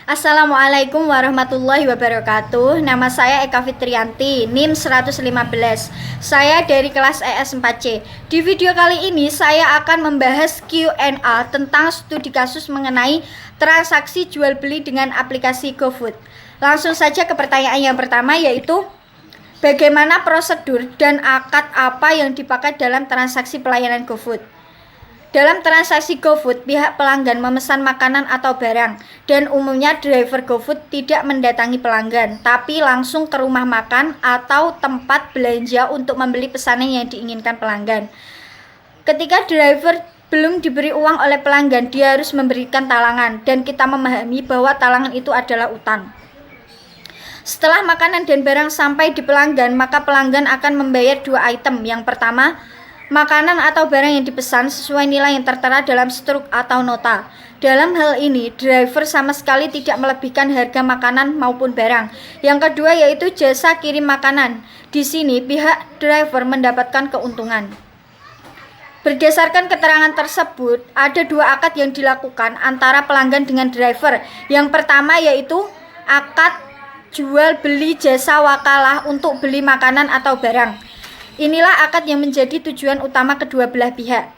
Assalamualaikum warahmatullahi wabarakatuh. Nama saya Eka Fitrianti, NIM 115. Saya dari kelas ES 4C. Di video kali ini saya akan membahas Q&A tentang studi kasus mengenai transaksi jual beli dengan aplikasi GoFood. Langsung saja ke pertanyaan yang pertama, yaitu bagaimana prosedur dan akad apa yang dipakai dalam transaksi pelayanan GoFood? Dalam transaksi GoFood, pihak pelanggan memesan makanan atau barang, dan umumnya driver GoFood tidak mendatangi pelanggan, tapi langsung ke rumah makan atau tempat belanja untuk membeli pesanan yang diinginkan pelanggan. Ketika driver belum diberi uang oleh pelanggan, dia harus memberikan talangan, dan kita memahami bahwa talangan itu adalah utang. Setelah makanan dan barang sampai di pelanggan, maka pelanggan akan membayar dua item. Yang pertama, makanan atau barang yang dipesan sesuai nilai yang tertera dalam struk atau nota. Dalam hal ini, driver sama sekali tidak melebihkan harga makanan maupun barang. Yang kedua yaitu jasa kirim makanan. Di sini pihak driver mendapatkan keuntungan. Berdasarkan keterangan tersebut, ada dua akad yang dilakukan antara pelanggan dengan driver. Yang pertama yaitu akad jual beli jasa wakalah untuk beli makanan atau barang. Inilah akad yang menjadi tujuan utama kedua belah pihak.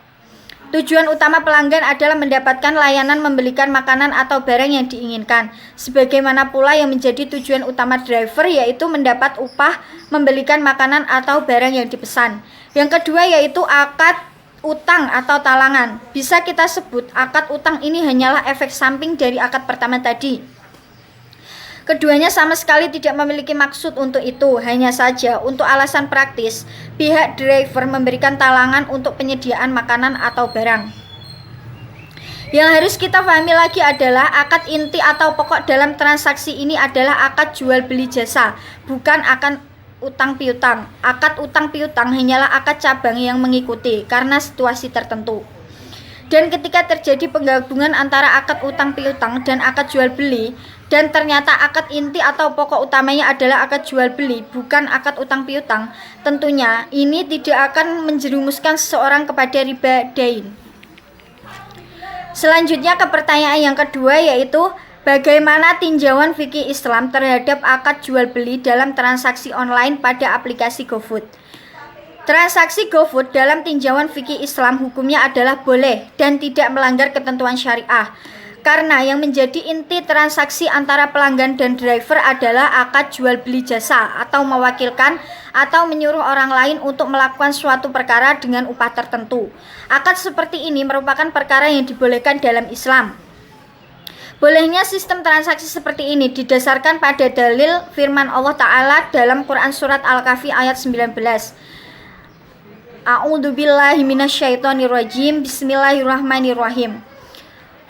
Tujuan utama pelanggan adalah mendapatkan layanan membelikan makanan atau barang yang diinginkan. Sebagaimana pula yang menjadi tujuan utama driver, yaitu mendapat upah membelikan makanan atau barang yang dipesan. Yang kedua yaitu akad utang atau talangan. Bisa kita sebut akad utang ini hanyalah efek samping dari akad pertama tadi. Keduanya sama sekali tidak memiliki maksud untuk itu, hanya saja untuk alasan praktis, pihak driver memberikan talangan untuk penyediaan makanan atau barang. Yang harus kita pahami lagi adalah akad inti atau pokok dalam transaksi ini adalah akad jual beli jasa, bukan akad utang piutang. Akad utang piutang hanyalah akad cabang yang mengikuti karena situasi tertentu. Dan ketika terjadi penggabungan antara akad utang piutang dan akad jual beli, dan ternyata akad inti atau pokok utamanya adalah akad jual beli, bukan akad utang piutang, tentunya ini tidak akan menjerumuskan seseorang kepada riba dain. Selanjutnya ke pertanyaan yang kedua, yaitu bagaimana tinjauan fikih Islam terhadap akad jual beli dalam transaksi online pada aplikasi GoFood. Transaksi GoFood dalam tinjauan fikih Islam hukumnya adalah boleh dan tidak melanggar ketentuan syariah. Karena yang menjadi inti transaksi antara pelanggan dan driver adalah akad jual beli jasa atau mewakilkan atau menyuruh orang lain untuk melakukan suatu perkara dengan upah tertentu. Akad seperti ini merupakan perkara yang dibolehkan dalam Islam. Bolehnya sistem transaksi seperti ini didasarkan pada dalil firman Allah Ta'ala dalam Quran Surat Al-Kahfi ayat 19. A'udzubillahi minasyaitonirrajim. Bismillahirrahmanirrahim.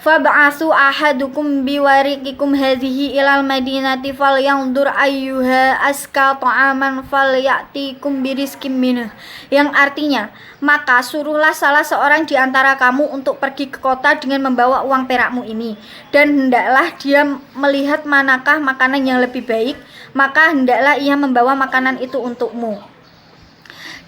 Fab'atsu ahadukum biwariqikum hadhihi ilal madinati falyanzur ayyuha aska ta'aman falyatikum birizqim minhu. Yang artinya, maka suruhlah salah seorang di antara kamu untuk pergi ke kota dengan membawa uang perakmu ini, dan hendaklah dia melihat manakah makanan yang lebih baik, maka hendaklah ia membawa makanan itu untukmu.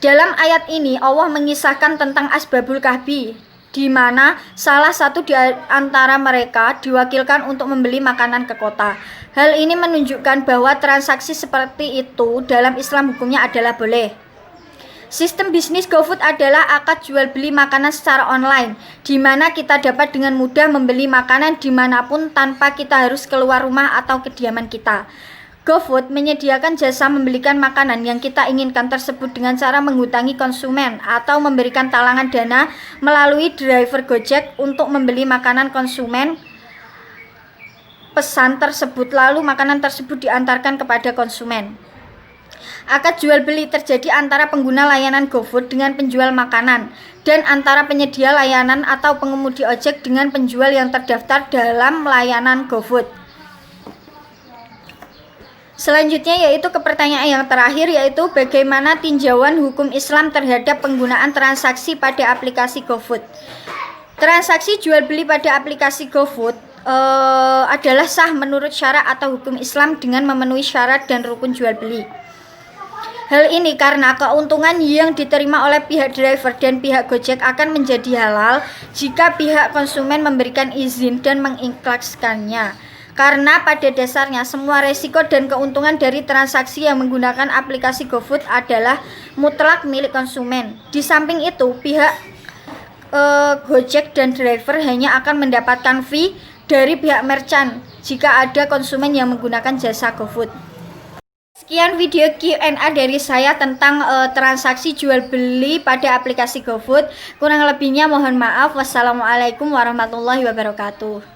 Dalam ayat ini Allah mengisahkan tentang Asbabul Kahfi, di mana salah satu di antara mereka diwakilkan untuk membeli makanan ke kota. Hal ini menunjukkan bahwa transaksi seperti itu dalam Islam hukumnya adalah boleh. Sistem bisnis GoFood adalah akad jual beli makanan secara online, di mana kita dapat dengan mudah membeli makanan dimanapun tanpa kita harus keluar rumah atau kediaman kita. GoFood menyediakan jasa membelikan makanan yang kita inginkan tersebut dengan cara menghutangi konsumen atau memberikan talangan dana melalui driver Gojek untuk membeli makanan konsumen pesan tersebut, lalu makanan tersebut diantarkan kepada konsumen. Akad jual beli terjadi antara pengguna layanan GoFood dengan penjual makanan, dan antara penyedia layanan atau pengemudi ojek dengan penjual yang terdaftar dalam layanan GoFood. Selanjutnya yaitu ke pertanyaan yang terakhir, yaitu bagaimana tinjauan hukum Islam terhadap penggunaan transaksi pada aplikasi GoFood. Transaksi jual beli pada aplikasi GoFood adalah sah menurut syarak atau hukum Islam dengan memenuhi syarat dan rukun jual beli. Hal ini karena keuntungan yang diterima oleh pihak driver dan pihak Gojek akan menjadi halal jika pihak konsumen memberikan izin dan mengikhlaskannya. Karena pada dasarnya semua resiko dan keuntungan dari transaksi yang menggunakan aplikasi GoFood adalah mutlak milik konsumen. Di samping itu, pihak Gojek dan driver hanya akan mendapatkan fee dari pihak merchant jika ada konsumen yang menggunakan jasa GoFood. Sekian video Q&A dari saya tentang transaksi jual beli pada aplikasi GoFood. Kurang lebihnya mohon maaf. Wassalamualaikum warahmatullahi wabarakatuh.